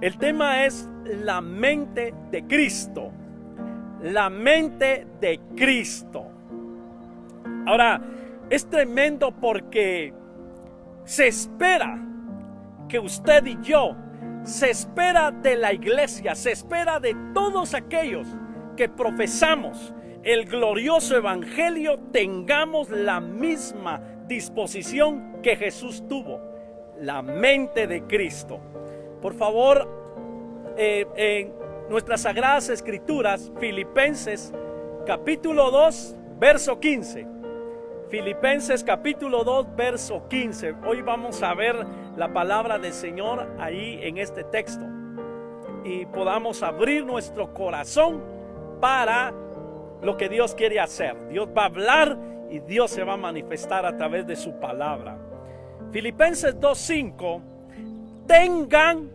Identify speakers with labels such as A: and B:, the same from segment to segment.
A: El tema es la mente de Cristo. La mente de Cristo. Ahora, es tremendo porque se espera que usted y yo, se espera de la iglesia, se espera de todos aquellos que profesamos el glorioso evangelio, tengamos la misma disposición que Jesús tuvo, la mente de Cristo. Por favor, en nuestras sagradas escrituras, Filipenses capítulo 2, verso 15. Filipenses capítulo 2, verso 15. Hoy vamos a ver la palabra del Señor ahí en este texto. Y podamos abrir nuestro corazón para lo que Dios quiere hacer. Dios va a hablar y Dios se va a manifestar a través de su palabra. Filipenses 2:5. Tengan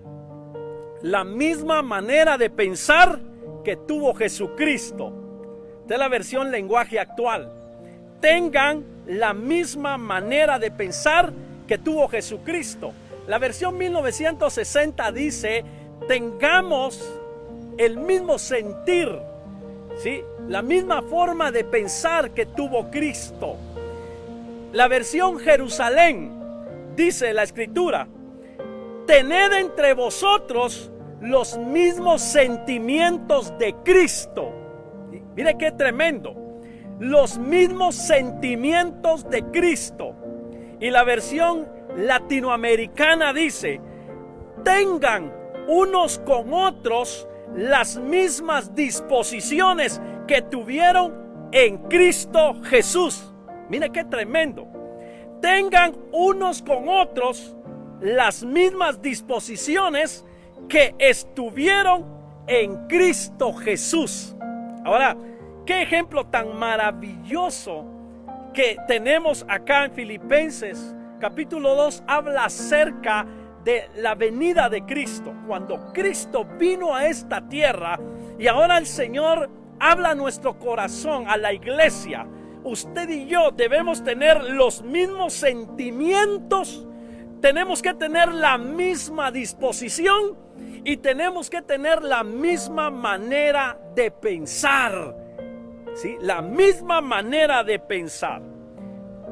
A: la misma manera de pensar que tuvo Jesucristo. Esta es la versión lenguaje actual. Tengan la misma manera de pensar que tuvo Jesucristo. La versión 1960 dice: tengamos el mismo sentir, ¿sí? La misma forma de pensar que tuvo Cristo. La versión Jerusalén dice la escritura: tened entre vosotros los mismos sentimientos de Cristo. Mire qué tremendo. Los mismos sentimientos de Cristo. Y la versión latinoamericana dice: tengan unos con otros las mismas disposiciones que tuvieron en Cristo Jesús. Mire qué tremendo. Tengan unos con otros las mismas disposiciones que estuvieron en Cristo Jesús. Ahora, qué ejemplo tan maravilloso que tenemos acá en Filipenses capítulo 2. Habla acerca de la venida de Cristo, cuando Cristo vino a esta tierra, y ahora el Señor habla a nuestro corazón, a la iglesia. Usted y yo debemos tener los mismos sentimientos, tenemos que tener la misma disposición y tenemos que tener la misma manera de pensar, ¿sí? La misma manera de pensar.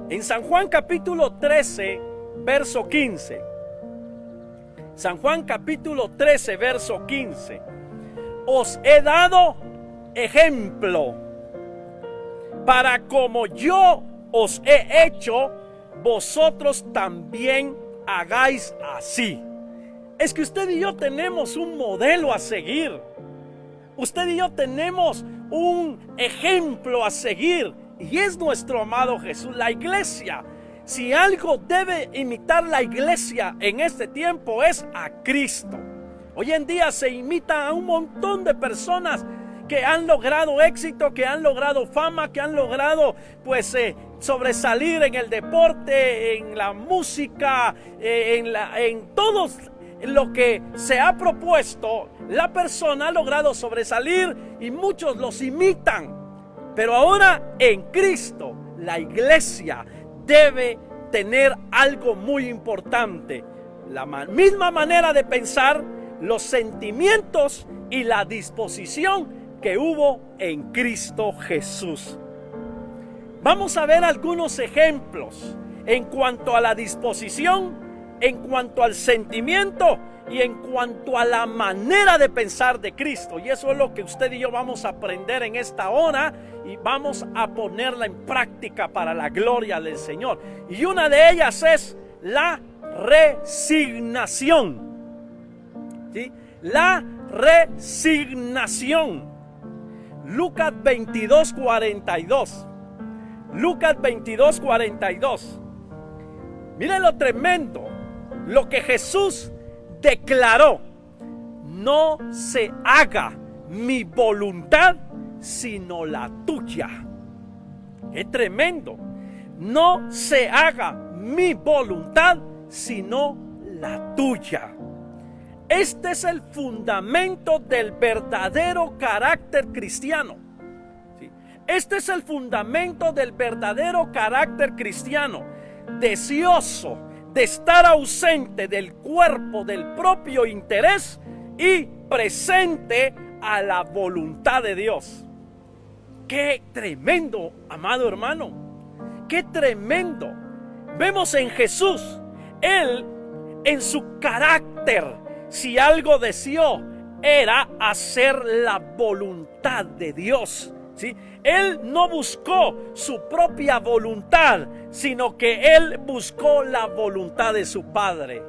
A: En San Juan capítulo 13, verso 15. San Juan capítulo 13, verso 15. Os he dado ejemplo para como yo os he hecho, vosotros también hagáis así. Es que usted y yo tenemos un modelo a seguir. Usted y yo tenemos un ejemplo a seguir, y es nuestro amado Jesús. La iglesia, si algo debe imitar la iglesia en este tiempo, es a Cristo. Hoy en día se imita a un montón de personas que han logrado éxito, que han logrado fama, que han logrado sobresalir en el deporte, en la música, en todo lo que se ha propuesto. La persona ha logrado sobresalir y muchos los imitan. Pero ahora en Cristo, la iglesia debe tener algo muy importante: la misma manera de pensar, los sentimientos y la disposición que hubo en Cristo Jesús. Vamos a ver algunos ejemplos en cuanto a la disposición, en cuanto al sentimiento y en cuanto a la manera de pensar de Cristo. Y eso es lo que usted y yo vamos a aprender en esta hora, y vamos a ponerla en práctica para la gloria del Señor. Y una de ellas es la resignación, ¿sí? La resignación. Lucas 22:42. Lucas 22:42. Miren lo tremendo, lo que Jesús declaró: no se haga mi voluntad sino la tuya. Es tremendo. No se haga mi voluntad sino la tuya. Este es el fundamento del verdadero carácter cristiano. ¿Sí? Este es el fundamento del verdadero carácter cristiano. Deseoso de estar ausente del cuerpo del propio interés y presente a la voluntad de Dios. ¡Qué tremendo, amado hermano! ¡Qué tremendo! Vemos en Jesús, Él en su carácter, si algo deseó, era hacer la voluntad de Dios, ¿sí? Él no buscó su propia voluntad, sino que Él buscó la voluntad de su Padre.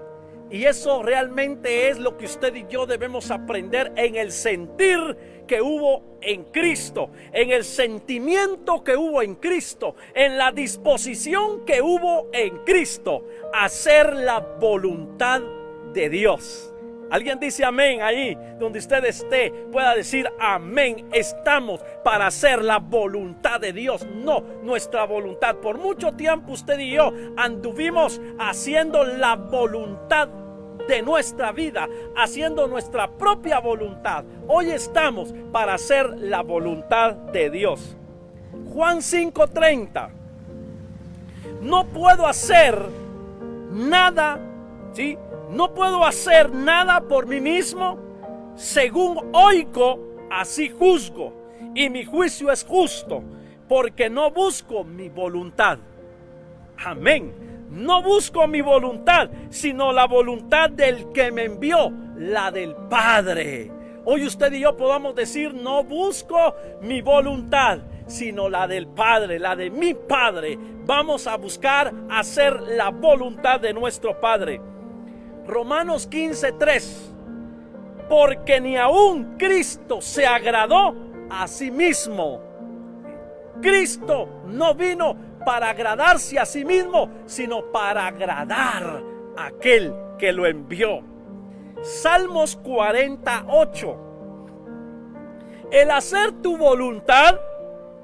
A: Y eso realmente es lo que usted y yo debemos aprender en el sentir que hubo en Cristo, en el sentimiento que hubo en Cristo, en la disposición que hubo en Cristo, hacer la voluntad de Dios. Alguien dice amén ahí, donde usted esté, pueda decir amén. Estamos para hacer la voluntad de Dios, no nuestra voluntad. Por mucho tiempo usted y yo anduvimos haciendo la voluntad de nuestra vida, haciendo nuestra propia voluntad. Hoy estamos para hacer la voluntad de Dios. Juan 5:30. No puedo hacer nada, ¿sí? No puedo hacer nada por mí mismo. Según oigo, así juzgo, y mi juicio es justo, porque no busco mi voluntad. Amén. No busco mi voluntad, sino la voluntad del que me envió, la del Padre. Hoy usted y yo podamos decir: no busco mi voluntad, sino la del Padre, la de mi Padre. Vamos a buscar hacer la voluntad de nuestro Padre. Romanos 15:3. Porque ni aun Cristo se agradó a sí mismo. Cristo no vino para agradarse a sí mismo, sino para agradar a aquel que lo envió. Salmos 48. El hacer tu voluntad,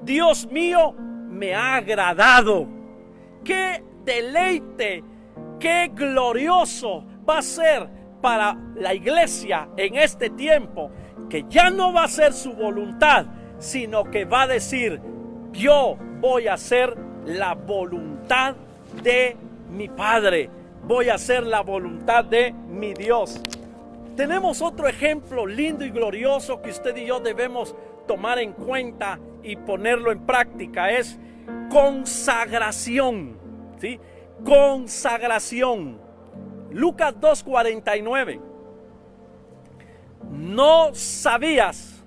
A: Dios mío, me ha agradado. Qué deleite, qué glorioso va a ser para la iglesia en este tiempo, que ya no va a ser su voluntad, sino que va a decir: yo voy a hacer la voluntad de mi Padre, voy a hacer la voluntad de mi Dios. Tenemos otro ejemplo lindo y glorioso que usted y yo debemos tomar en cuenta y ponerlo en práctica. Es consagración, ¿sí? Consagración. Lucas 2:49. ¿No sabías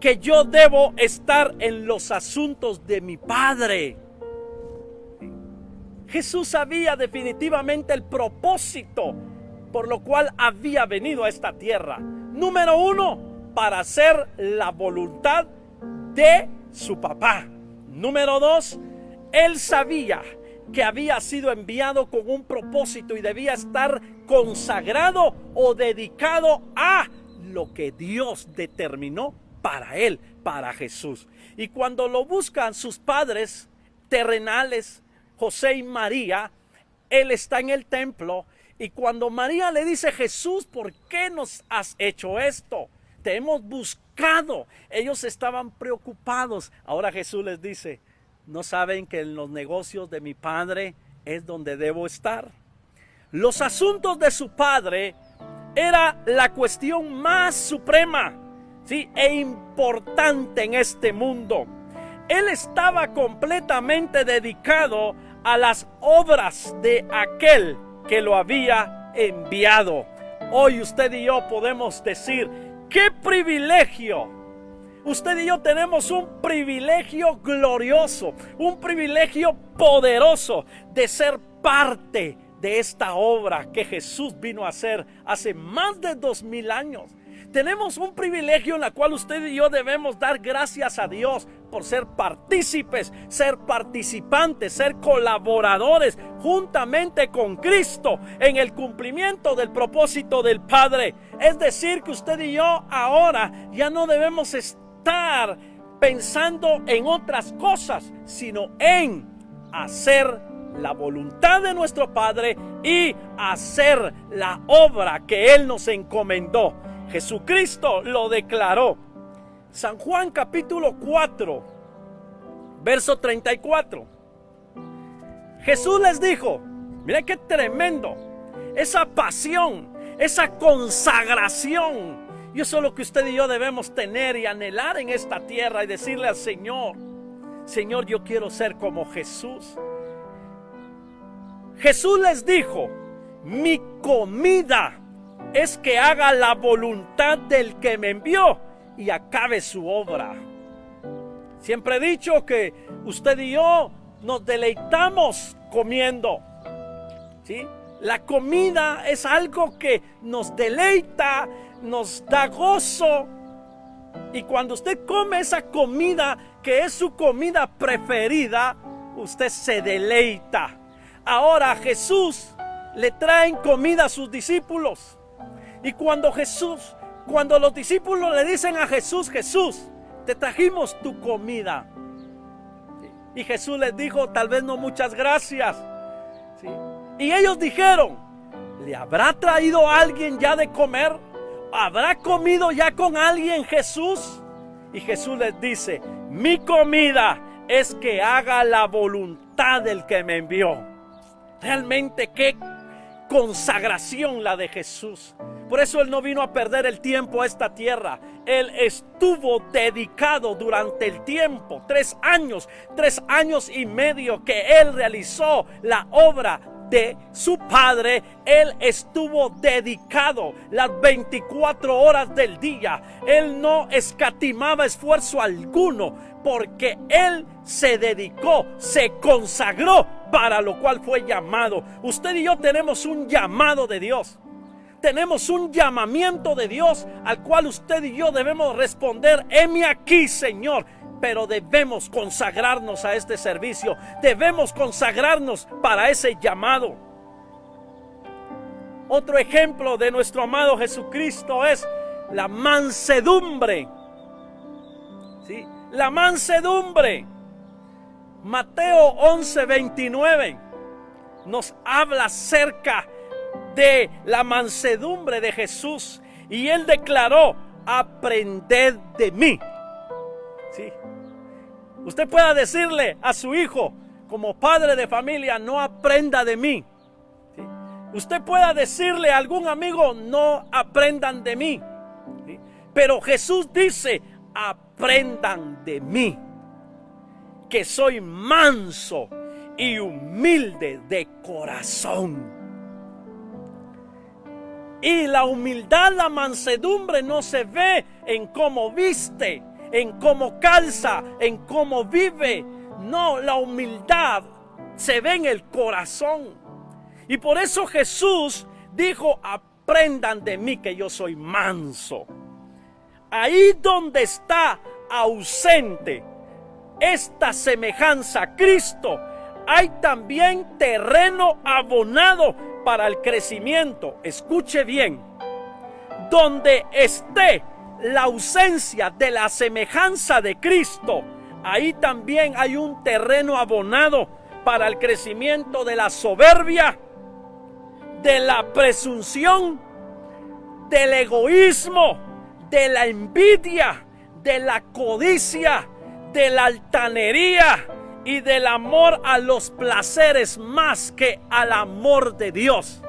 A: que yo debo estar en los asuntos de mi Padre? Jesús sabía definitivamente el propósito por lo cual había venido a esta tierra. Número 1, para hacer la voluntad de su papá. Número 2, él sabía que había sido enviado con un propósito y debía estar consagrado o dedicado a lo que Dios determinó para él, para Jesús. Y cuando lo buscan sus padres terrenales, José y María, él está en el templo, y cuando María le dice: Jesús, ¿por qué nos has hecho esto? Te hemos buscado. Ellos estaban preocupados. Ahora Jesús les dice: ¿no saben que en los negocios de mi Padre es donde debo estar? Los asuntos de su Padre era la cuestión más suprema, ¿sí?, e importante en este mundo. Él estaba completamente dedicado a las obras de aquel que lo había enviado. Hoy usted y yo podemos decir: ¡qué privilegio! Usted y yo tenemos un privilegio glorioso, un privilegio poderoso de ser parte de esta obra que Jesús vino a hacer hace más de 2000 años. Tenemos un privilegio en la cual usted y yo debemos dar gracias a Dios por ser partícipes, ser participantes, ser colaboradores juntamente con Cristo en el cumplimiento del propósito del Padre. Es decir, que usted y yo ahora ya no debemos estar pensando en otras cosas, sino en hacer la voluntad de nuestro Padre y hacer la obra que Él nos encomendó. Jesucristo lo declaró. San Juan capítulo 4, verso 34. Jesús les dijo, mira qué tremendo, esa pasión, esa consagración. Y eso es lo que usted y yo debemos tener y anhelar en esta tierra y decirle al Señor: Señor, yo quiero ser como Jesús. Jesús les dijo: mi comida es que haga la voluntad del que me envió y acabe su obra. Siempre he dicho que usted y yo nos deleitamos comiendo, ¿sí? La comida es algo que nos deleita, nos da gozo. Y cuando usted come esa comida que es su comida preferida, usted se deleita. Ahora Jesús le traen comida a sus discípulos. Y cuando los discípulos le dicen a Jesús: Jesús, te trajimos tu comida. Y Jesús les dijo: tal vez no, muchas gracias. ¿Sí? Y ellos dijeron: ¿le habrá traído alguien ya de comer? ¿Habrá comido ya con alguien Jesús? Y Jesús les dice: mi comida es que haga la voluntad del que me envió. Realmente qué consagración la de Jesús. Por eso Él no vino a perder el tiempo a esta tierra. Él estuvo dedicado durante el tiempo, 3 años y medio que Él realizó la obra de su Padre. Él estuvo dedicado las 24 horas del día. Él no escatimaba esfuerzo alguno, porque Él se dedicó, se consagró, para lo cual fue llamado. Usted y yo tenemos un llamado de Dios. Tenemos un llamamiento de Dios al cual usted y yo debemos responder: heme aquí, Señor. Pero debemos consagrarnos a este servicio. Debemos consagrarnos para ese llamado. Otro ejemplo de nuestro amado Jesucristo es la mansedumbre. ¿Sí? La mansedumbre. Mateo 11:29 nos habla acerca de la mansedumbre de Jesús. Y Él declaró: aprended de mí. ¿Sí? Usted pueda decirle a su hijo, como padre de familia: no aprenda de mí. ¿Sí? Usted pueda decirle a algún amigo: no aprendan de mí. ¿Sí? Pero Jesús dice: aprendan de mí, que soy manso y humilde de corazón. Y la humildad, la mansedumbre no se ve en cómo viste, en cómo calza, en cómo vive. No, la humildad se ve en el corazón. Y por eso Jesús dijo: aprendan de mí, que yo soy manso. Ahí donde está ausente esta semejanza a Cristo, hay también terreno abonado para el crecimiento. Escuche bien: donde esté la ausencia de la semejanza de Cristo, ahí también hay un terreno abonado para el crecimiento de la soberbia, de la presunción, del egoísmo, de la envidia, de la codicia, de la altanería y del amor a los placeres más que al amor de Dios.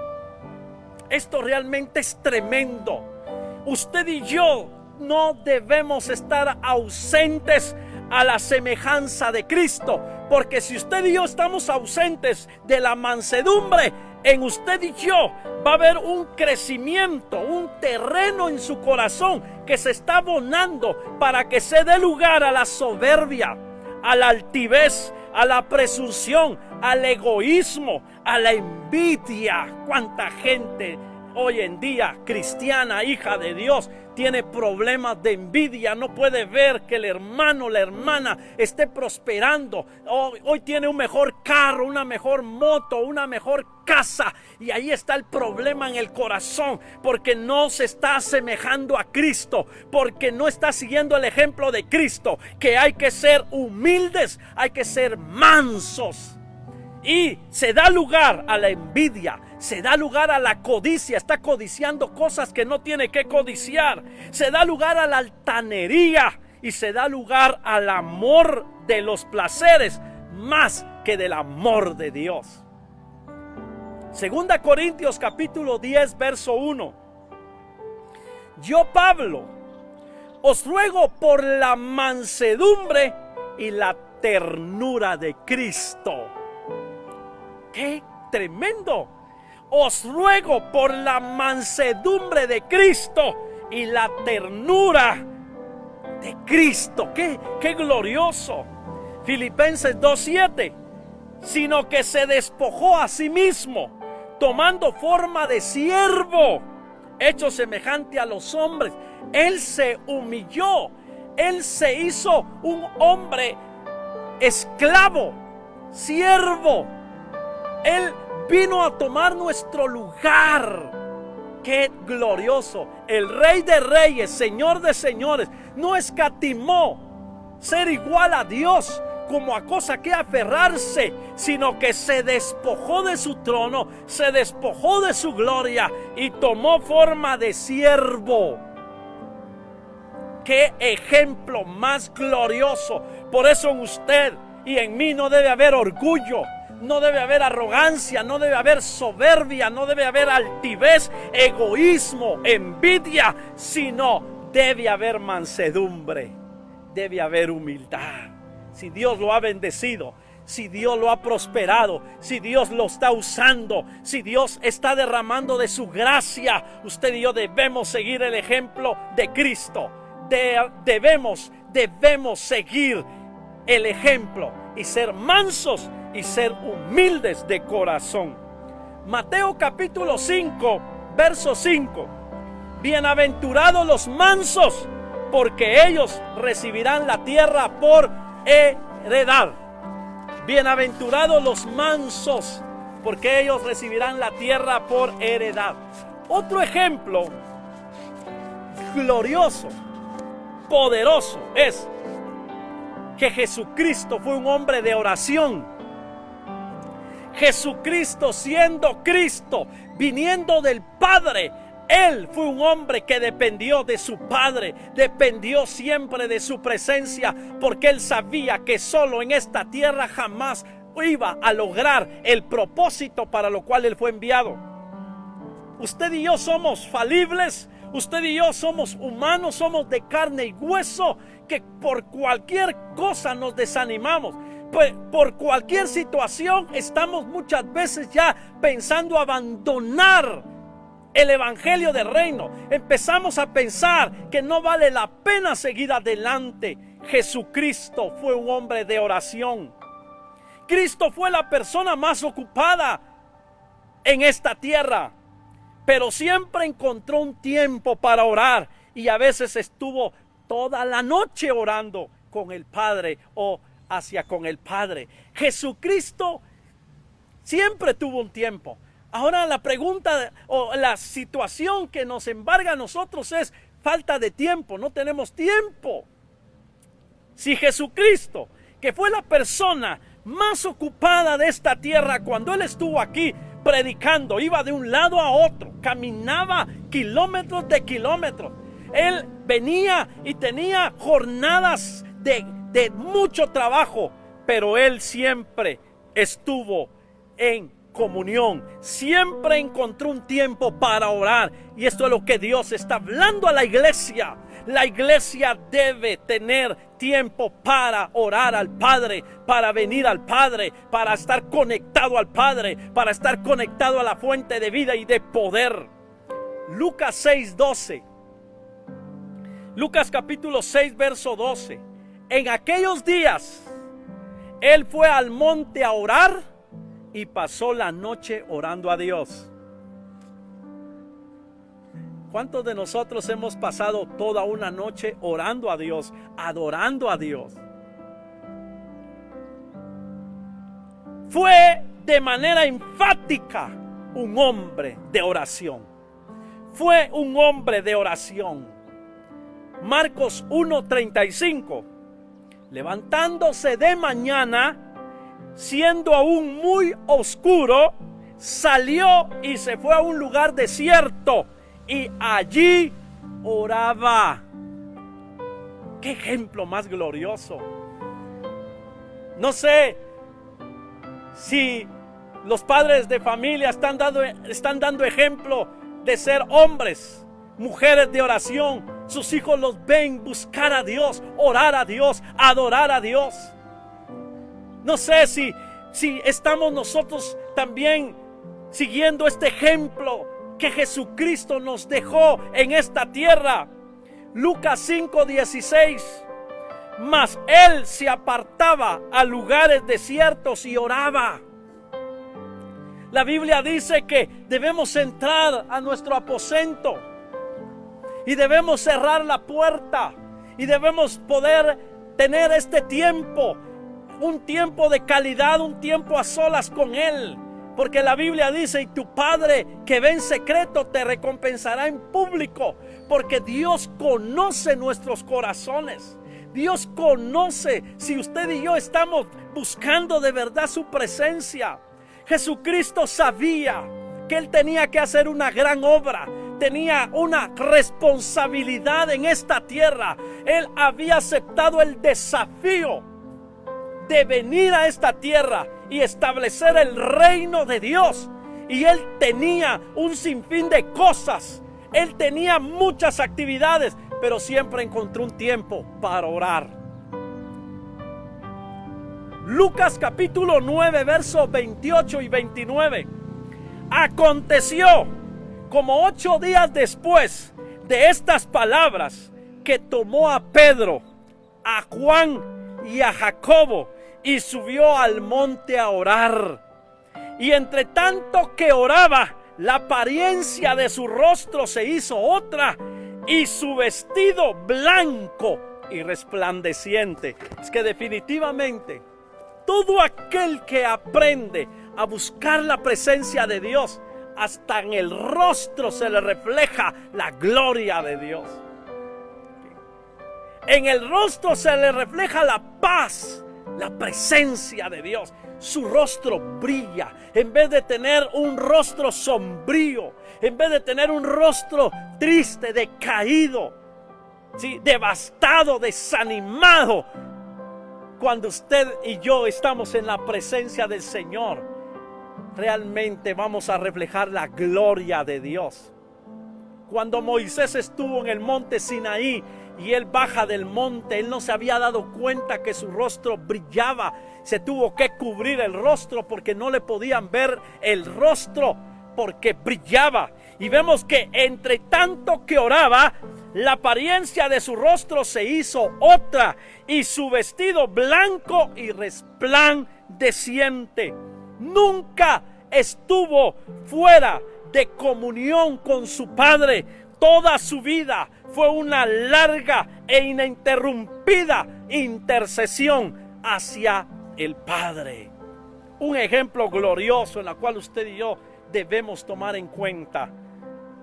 A: Esto realmente es tremendo. Usted y yo no debemos estar ausentes a la semejanza de Cristo, porque si usted y yo estamos ausentes de la mansedumbre, en usted y yo va a haber un crecimiento, un terreno en su corazón que se está abonando para que se dé lugar a la soberbia, a la altivez, a la presunción, al egoísmo, a la envidia. ¿Cuánta gente hoy en día, cristiana, hija de Dios, tiene problemas de envidia? No puede ver que el hermano, la hermana esté prosperando. Hoy tiene un mejor carro, una mejor moto, una mejor casa, y ahí está el problema en el corazón, porque no se está asemejando a Cristo, porque no está siguiendo el ejemplo de Cristo, que hay que ser humildes, hay que ser mansos. Y se da lugar a la envidia, se da lugar a la codicia, está codiciando cosas que no tiene que codiciar, se da lugar a la altanería y se da lugar al amor de los placeres más que del amor de Dios. Segunda Corintios capítulo 10 verso 1. Yo, Pablo, os ruego por la mansedumbre y la ternura de Cristo. ¡Qué tremendo! Os ruego por la mansedumbre de Cristo y la ternura de Cristo. ¡Qué glorioso! Filipenses 2:7. Sino que se despojó a sí mismo, tomando forma de siervo, hecho semejante a los hombres. Él se humilló, él se hizo un hombre esclavo, siervo. Él vino a tomar nuestro lugar. ¡Qué glorioso! El Rey de Reyes, Señor de Señores, no escatimó ser igual a Dios como a cosa que aferrarse, sino que se despojó de su trono, se despojó de su gloria y tomó forma de siervo. ¡Qué ejemplo más glorioso! Por eso en usted y en mí no debe haber orgullo, no debe haber arrogancia, no debe haber soberbia, no debe haber altivez, egoísmo, envidia, sino debe haber mansedumbre, debe haber humildad. Si Dios lo ha bendecido, si Dios lo ha prosperado, si Dios lo está usando, si Dios está derramando de su gracia, usted y yo debemos seguir el ejemplo de Cristo. Debemos seguir el ejemplo y ser mansos y ser humildes de corazón. Mateo capítulo 5, verso 5. Bienaventurados los mansos, porque ellos recibirán la tierra por heredad. Bienaventurados los mansos, porque ellos recibirán la tierra por heredad. Otro ejemplo glorioso, poderoso, es que Jesucristo fue un hombre de oración. Jesucristo, siendo Cristo, viniendo del Padre, Él fue un hombre que dependió de su Padre, dependió siempre de su presencia, porque Él sabía que solo en esta tierra jamás iba a lograr el propósito para lo cual Él fue enviado. Usted y yo somos falibles, usted y yo somos humanos, somos de carne y hueso, que por cualquier cosa nos desanimamos. Por cualquier situación estamos muchas veces ya pensando abandonar el evangelio del reino. Empezamos a pensar que no vale la pena seguir adelante. Jesucristo fue un hombre de oración. Cristo fue la persona más ocupada en esta tierra, pero siempre encontró un tiempo para orar, y a veces estuvo toda la noche orando con el Padre o hacia con el Padre. Jesucristo siempre tuvo un tiempo. Ahora la pregunta o la situación que nos embarga a nosotros es falta de tiempo. No tenemos tiempo. Si Jesucristo, que fue la persona más ocupada de esta tierra, cuando Él estuvo aquí predicando, iba de un lado a otro, caminaba kilómetros de kilómetros. Él venía y tenía jornadas de mucho trabajo, pero Él siempre estuvo en comunión, siempre encontró un tiempo para orar. Y esto es lo que Dios está hablando a la iglesia. La iglesia debe tener tiempo para orar al Padre, para venir al Padre, para estar conectado al Padre, para estar conectado a la fuente de vida y de poder. Lucas 6:12. Lucas capítulo 6 verso 12. En aquellos días Él fue al monte a orar y pasó la noche orando a Dios. ¿Cuántos de nosotros hemos pasado toda una noche orando a Dios, adorando a Dios? Fue de manera enfática un hombre de oración. Fue un hombre de oración. Marcos 1:35. Levantándose de mañana, siendo aún muy oscuro, salió y se fue a un lugar desierto y allí oraba. ¡Qué ejemplo más glorioso! No sé si Los padres de familia están dando ejemplo de ser hombres, mujeres de oración. Sus hijos los ven buscar a Dios, orar a Dios, adorar a Dios. No sé si estamos nosotros también siguiendo este ejemplo que Jesucristo nos dejó en esta tierra. Lucas 5:16. Mas él se apartaba a lugares desiertos y oraba. La Biblia dice que debemos entrar a nuestro aposento y debemos cerrar la puerta y debemos poder tener este tiempo, un tiempo de calidad, un tiempo a solas con Él. Porque la Biblia dice: y tu Padre que ve en secreto te recompensará en público. Porque Dios conoce nuestros corazones. Dios conoce si usted y yo estamos buscando de verdad su presencia. Jesucristo sabía que Él tenía que hacer una gran obra. Tenía una responsabilidad en esta tierra. Él había aceptado el desafío de venir a esta tierra y establecer el reino de Dios. Y Él tenía un sinfín de cosas. Él tenía muchas actividades, pero siempre encontró un tiempo para orar. Lucas capítulo 9, versos 28 y 29. Aconteció como 8 días después de estas palabras que tomó a Pedro, a Juan y a Jacobo y subió al monte a orar. Y entre tanto que oraba, la apariencia de su rostro se hizo otra y su vestido blanco y resplandeciente. Es que definitivamente todo aquel que aprende a buscar la presencia de Dios, hasta en el rostro se le refleja la gloria de Dios. En el rostro se le refleja la paz, la presencia de Dios. Su rostro brilla. En vez de tener un rostro sombrío, en vez de tener un rostro triste, decaído, ¿sí?, devastado, desanimado. Cuando usted y yo estamos en la presencia del Señor, realmente vamos a reflejar la gloria de Dios. Cuando Moisés estuvo en el monte Sinaí y él baja del monte, él no se había dado cuenta que su rostro brillaba. Se tuvo que cubrir el rostro porque no le podían ver el rostro, porque brillaba. Y vemos que entre tanto que oraba, la apariencia de su rostro se hizo otra y su vestido blanco y resplandeciente. Nunca estuvo fuera de comunión con su Padre. Toda su vida fue una larga e ininterrumpida intercesión hacia el Padre. Un ejemplo glorioso en el cual usted y yo debemos tomar en cuenta.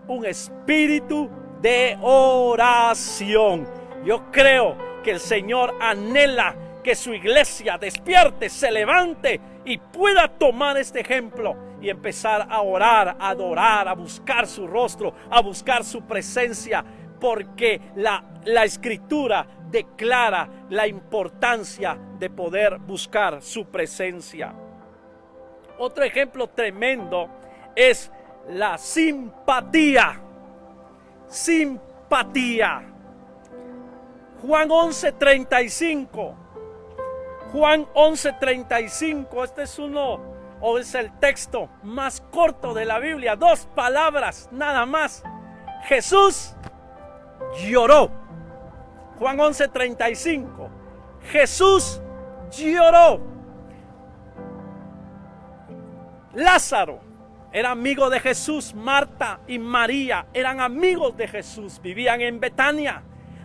A: Un espíritu de oración. Yo creo que el Señor anhela que su iglesia despierte, se levante y pueda tomar este ejemplo y empezar a orar, a adorar, a buscar su rostro, a buscar su presencia, porque la Escritura declara la importancia de poder buscar su presencia. Otro ejemplo tremendo es la simpatía. Simpatía. Juan 11:35. Juan 11:35. Este es es el texto más corto de la Biblia. 2 palabras nada más. Jesús lloró. Juan 11:35. Jesús lloró. Lázaro era amigo de Jesús. Marta y María eran amigos de Jesús. Vivían en Betania.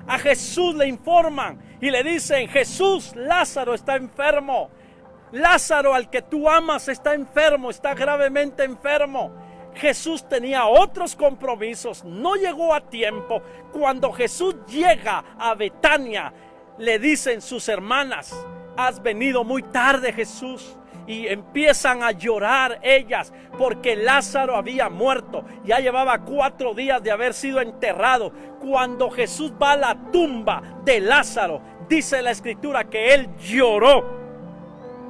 A: A Jesús le informan y le dicen: Jesús, Lázaro está enfermo. Lázaro, al que tú amas, está enfermo, está gravemente enfermo. Jesús tenía otros compromisos, no llegó a tiempo. Cuando Jesús llega a Betania, le dicen sus hermanas: has venido muy tarde, Jesús. Y empiezan a llorar ellas porque Lázaro había muerto. Ya llevaba 4 días de haber sido enterrado. Cuando Jesús va a la tumba de Lázaro, dice la Escritura que él lloró.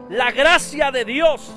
A: La gracia de Dios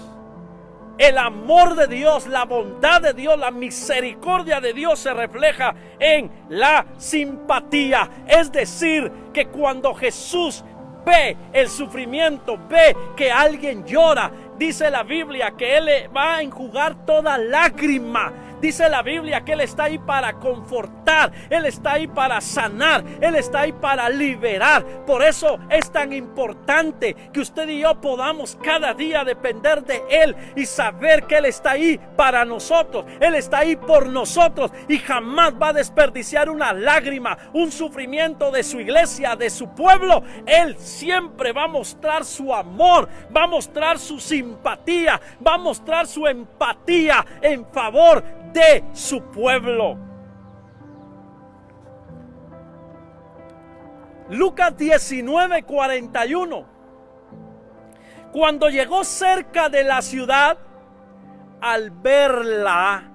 A: El amor de Dios, la bondad de Dios, la misericordia de Dios se refleja en la simpatía. Es decir, que cuando Jesús ve el sufrimiento, ve que alguien llora, dice la Biblia que Él le va a enjugar toda lágrima. Dice la Biblia que Él está ahí para confortar, Él está ahí para sanar, Él está ahí para liberar. Por eso es tan importante que usted y yo podamos cada día depender de Él y saber que Él está ahí para nosotros. Él está ahí por nosotros y jamás va a desperdiciar una lágrima, un sufrimiento de su iglesia, de su pueblo. Él siempre va a mostrar su amor, va a mostrar su simpatía, va a mostrar su empatía en favor de su pueblo. Lucas 19:41. Cuando llegó cerca de la ciudad, al verla,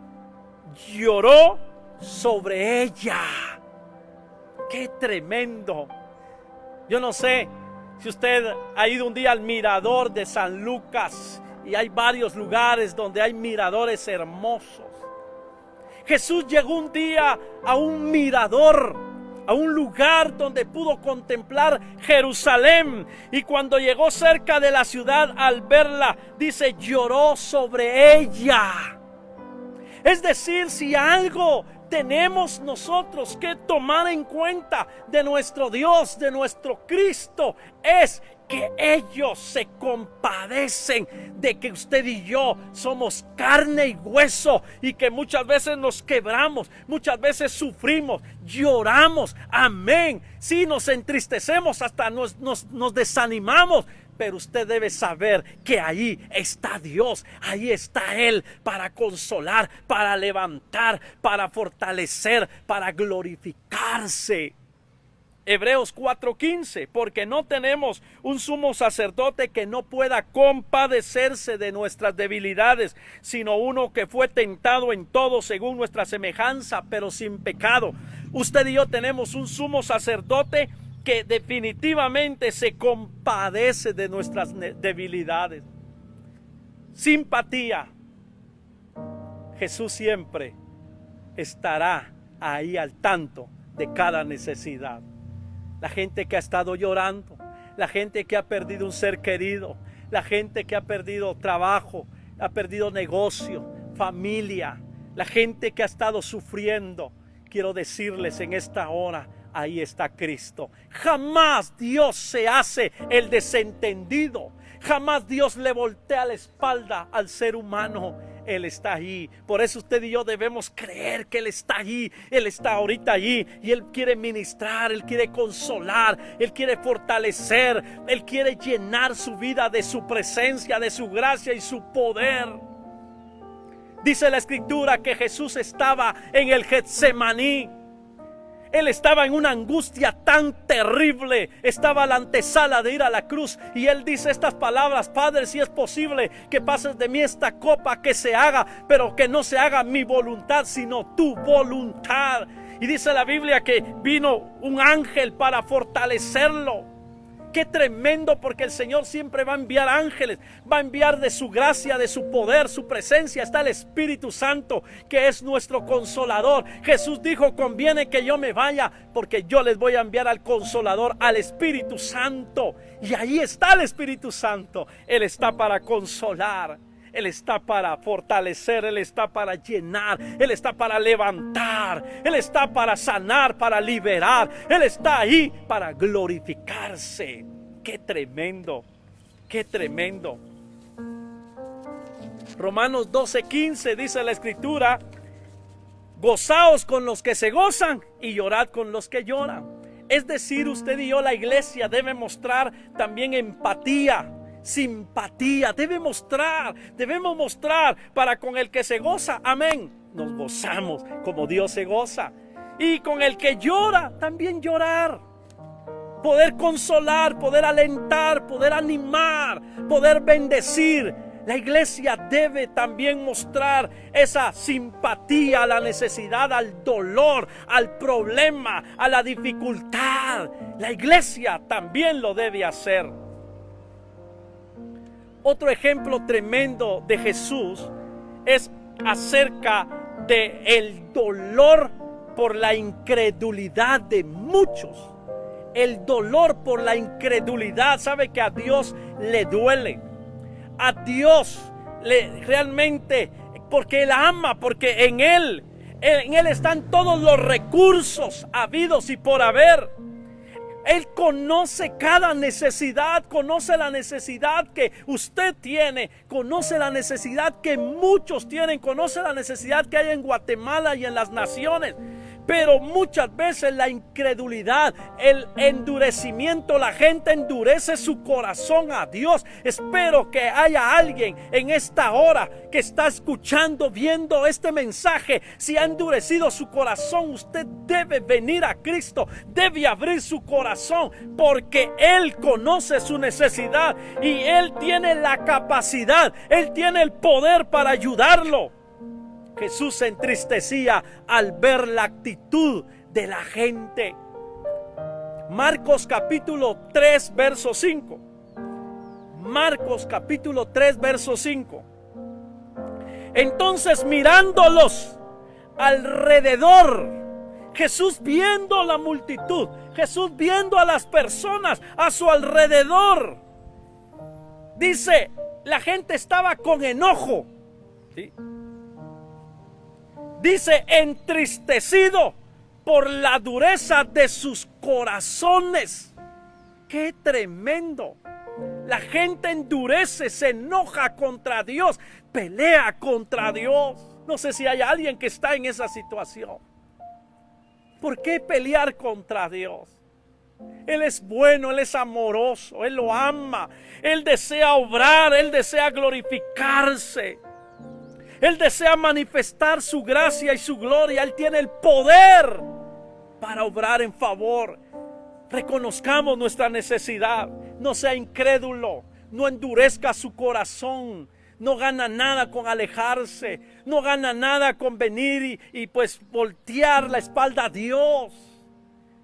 A: lloró sobre ella. ¡Qué tremendo! Yo no sé si usted ha ido un día al mirador de San Lucas, y hay varios lugares donde hay miradores hermosos. Jesús llegó un día a un mirador, a un lugar donde pudo contemplar Jerusalén, y cuando llegó cerca de la ciudad, al verla, dice, lloró sobre ella. Es decir, si algo tenemos nosotros que tomar en cuenta de nuestro Dios, de nuestro Cristo, es que ellos se compadecen de que usted y yo somos carne y hueso, y que muchas veces nos quebramos, muchas veces sufrimos, lloramos, amén. Sí, nos entristecemos, hasta nos desanimamos. Pero usted debe saber que ahí está Dios, ahí está Él para consolar, para levantar, para fortalecer, para glorificarse. Hebreos 4:15, porque no tenemos un sumo sacerdote que no pueda compadecerse de nuestras debilidades, sino uno que fue tentado en todo según nuestra semejanza, pero sin pecado. Usted y yo tenemos un sumo sacerdote que definitivamente se compadece de nuestras debilidades. Simpatía. Jesús siempre estará ahí al tanto de cada necesidad. La gente que ha estado llorando, la gente que ha perdido un ser querido, la gente que ha perdido trabajo, ha perdido negocio, familia, la gente que ha estado sufriendo. Quiero decirles en esta hora, ahí está Cristo. Jamás Dios se hace el desentendido. Jamás Dios le voltea la espalda al ser humano. Él está allí. Por eso usted y yo debemos creer que Él está allí. Él está ahorita allí y Él quiere ministrar, Él quiere consolar, Él quiere fortalecer, Él quiere llenar su vida de su presencia, de su gracia y su poder. Dice la Escritura que Jesús estaba en el Getsemaní. Él estaba en una angustia tan terrible, estaba a la antesala de ir a la cruz, y Él dice estas palabras: Padre, si es posible que pases de mí esta copa, que se haga, pero que no se haga mi voluntad, sino tu voluntad. Y dice la Biblia que vino un ángel para fortalecerlo. Qué tremendo, porque el Señor siempre va a enviar ángeles, va a enviar de su gracia, de su poder, su presencia. Está el Espíritu Santo, que es nuestro consolador. Jesús dijo: conviene que yo me vaya, porque yo les voy a enviar al consolador, al Espíritu Santo. Y ahí está el Espíritu Santo. Él está para consolar, Él está para fortalecer, Él está para llenar, Él está para levantar, Él está para sanar, para liberar, Él está ahí para glorificarse. ¡Qué tremendo! ¡Qué tremendo! Romanos 12:15 dice la Escritura: gozaos con los que se gozan y llorad con los que lloran. Es decir, usted y yo, la iglesia, debe mostrar también empatía, simpatía. Debemos mostrar para con el que se goza, amén, nos gozamos como Dios se goza, y con el que llora también llorar, poder consolar, poder alentar, poder animar, poder bendecir. La iglesia debe también mostrar esa simpatía a la necesidad, al dolor, al problema, a la dificultad. La iglesia también lo debe hacer. Otro ejemplo tremendo de Jesús es acerca de el dolor por la incredulidad de muchos. El dolor por la incredulidad. Sabe que a Dios le duele. A Dios realmente, porque Él ama, porque en Él están todos los recursos habidos y por haber. Él conoce cada necesidad, conoce la necesidad que usted tiene, conoce la necesidad que muchos tienen, conoce la necesidad que hay en Guatemala y en las naciones. Pero muchas veces la incredulidad, el endurecimiento, la gente endurece su corazón a Dios. Espero que haya alguien en esta hora que está escuchando, viendo este mensaje. Si ha endurecido su corazón, usted debe venir a Cristo, debe abrir su corazón, porque Él conoce su necesidad y Él tiene la capacidad, Él tiene el poder para ayudarlo. Jesús se entristecía al ver la actitud de la gente. Marcos capítulo 3 verso 5. Marcos capítulo 3 verso 5. Entonces, mirándolos alrededor, Jesús viendo la multitud, Jesús viendo a las personas a su alrededor, dice, la gente estaba con enojo, ¿sí? Dice, entristecido por la dureza de sus corazones. ¡Qué tremendo! La gente endurece, se enoja contra Dios, pelea contra Dios. No sé si hay alguien que está en esa situación. ¿Por qué pelear contra Dios? Él es bueno, Él es amoroso, Él lo ama, Él desea obrar, Él desea glorificarse. Él desea manifestar su gracia y su gloria. Él tiene el poder para obrar en favor. Reconozcamos nuestra necesidad. No sea incrédulo. No endurezca su corazón. No gana nada con alejarse. No gana nada con venir y pues voltear la espalda a Dios.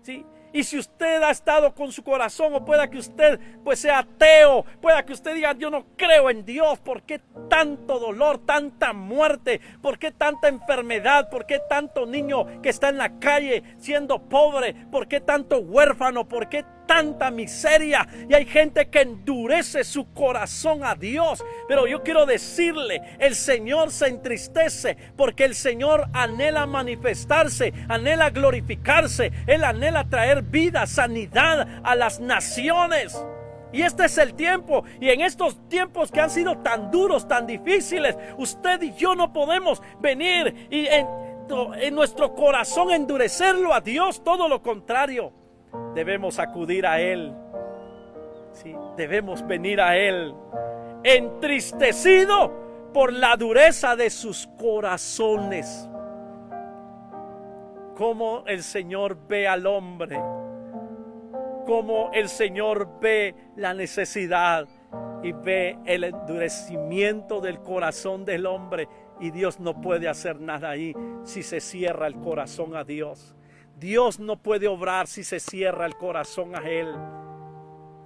A: ¿Sí? Y si usted ha estado con su corazón, o pueda que usted pues sea ateo, pueda que usted diga, yo no creo en Dios, ¿por qué tanto dolor, tanta muerte? ¿Por qué tanta enfermedad? ¿Por qué tanto niño que está en la calle siendo pobre? ¿Por qué tanto huérfano? ¿Por qué tanta miseria? Y hay gente que endurece su corazón a Dios. Pero yo quiero decirle, el Señor se entristece porque el Señor anhela manifestarse, anhela glorificarse. Él anhela traer vida, sanidad a las naciones. Y este es el tiempo. Y en estos tiempos que han sido tan duros, tan difíciles, usted y yo no podemos venir y en nuestro corazón endurecerlo a Dios. Todo lo contrario, debemos acudir a Él. Sí, debemos venir a Él, entristecido por la dureza de sus corazones. Cómo el Señor ve al hombre, cómo el Señor ve la necesidad y ve el endurecimiento del corazón del hombre, y Dios no puede hacer nada ahí si se cierra el corazón a Dios. Dios no puede obrar si se cierra el corazón a Él.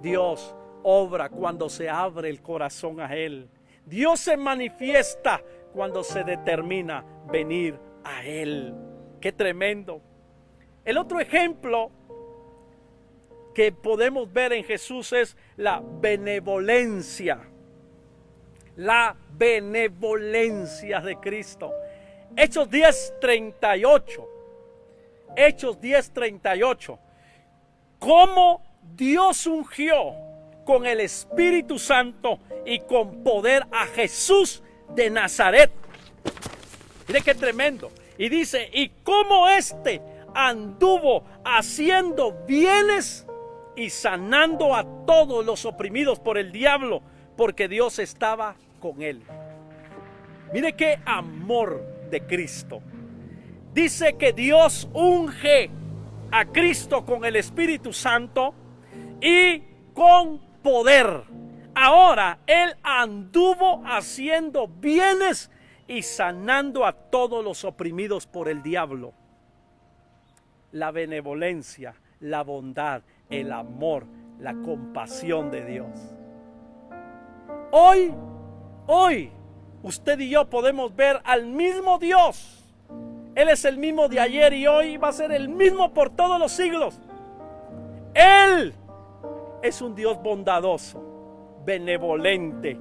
A: Dios obra cuando se abre el corazón a Él. Dios se manifiesta cuando se determina venir a Él. ¡Qué tremendo! El otro ejemplo que podemos ver en Jesús es la benevolencia. La benevolencia de Cristo. Hechos 10:38. Hechos 10:38. Cómo Dios ungió con el Espíritu Santo y con poder a Jesús de Nazaret. Mire qué tremendo. Y dice, y cómo éste anduvo haciendo bienes y sanando a todos los oprimidos por el diablo, porque Dios estaba con él. Mire qué amor de Cristo. Dice que Dios unge a Cristo con el Espíritu Santo y con poder. Ahora Él anduvo haciendo bienes y sanando a todos los oprimidos por el diablo. La benevolencia, la bondad, el amor, la compasión de Dios. Hoy, usted y yo podemos ver al mismo Dios. Él es el mismo de ayer y hoy va a ser el mismo por todos los siglos. Él es un Dios bondadoso, benevolente.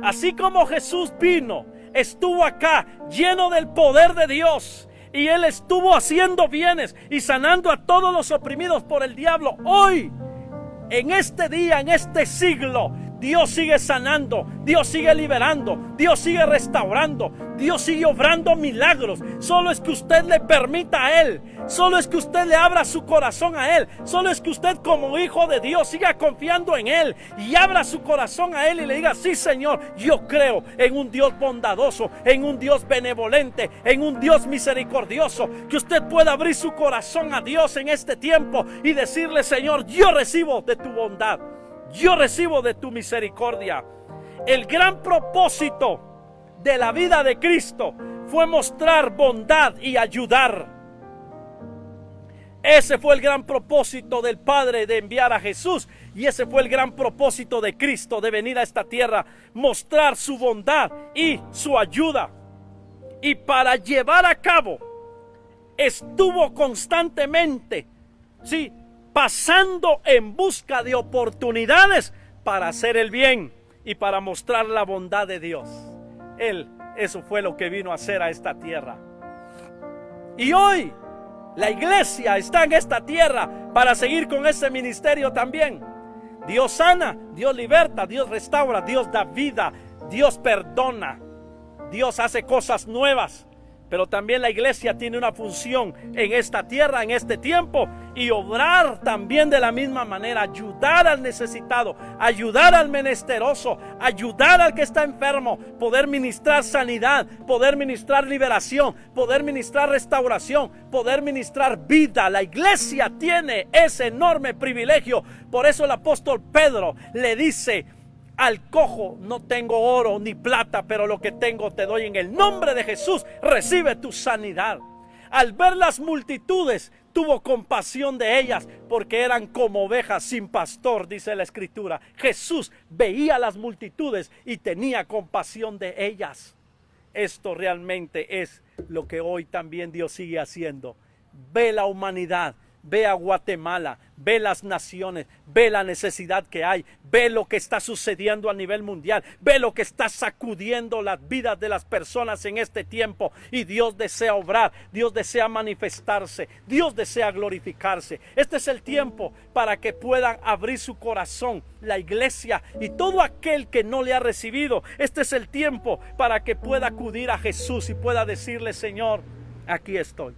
A: Así como Jesús vino, estuvo acá lleno del poder de Dios, y Él estuvo haciendo bienes y sanando a todos los oprimidos por el diablo. Hoy, en este día, en este siglo, Dios sigue sanando, Dios sigue liberando, Dios sigue restaurando, Dios sigue obrando milagros. Solo es que usted le permita a Él, solo es que usted le abra su corazón a Él, solo es que usted como hijo de Dios siga confiando en Él y abra su corazón a Él y le diga: sí, Señor, yo creo en un Dios bondadoso, en un Dios benevolente, en un Dios misericordioso. Que usted pueda abrir su corazón a Dios en este tiempo y decirle: Señor, yo recibo de tu bondad, yo recibo de tu misericordia. El gran propósito de la vida de Cristo fue mostrar bondad y ayudar. Ese fue el gran propósito del Padre de enviar a Jesús, y ese fue el gran propósito de Cristo de venir a esta tierra, mostrar su bondad y su ayuda. Y para llevar a cabo, estuvo constantemente, sí, pasando en busca de oportunidades para hacer el bien y para mostrar la bondad de Dios. Él, eso fue lo que vino a hacer a esta tierra. Y hoy la iglesia está en esta tierra para seguir con ese ministerio también. Dios sana, Dios liberta, Dios restaura, Dios da vida, Dios perdona, Dios hace cosas nuevas. Pero también la iglesia tiene una función en esta tierra, en este tiempo, y obrar también de la misma manera, ayudar al necesitado, ayudar al menesteroso, ayudar al que está enfermo, poder ministrar sanidad, poder ministrar liberación, poder ministrar restauración, poder ministrar vida. La iglesia tiene ese enorme privilegio. Por eso el apóstol Pedro le dice al cojo: no tengo oro ni plata, pero lo que tengo te doy. En el nombre de Jesús, recibe tu sanidad. Al ver las multitudes, tuvo compasión de ellas, porque eran como ovejas sin pastor, dice la Escritura. Jesús veía las multitudes y tenía compasión de ellas. Esto realmente es lo que hoy también Dios sigue haciendo. Ve la humanidad, ve a Guatemala, ve las naciones, ve la necesidad que hay, ve lo que está sucediendo a nivel mundial, ve lo que está sacudiendo las vidas de las personas en este tiempo. Y Dios desea obrar, Dios desea manifestarse, Dios desea glorificarse. Este es el tiempo para que puedan abrir su corazón la iglesia y todo aquel que no le ha recibido. Este es el tiempo para que pueda acudir a Jesús y pueda decirle: Señor, aquí estoy.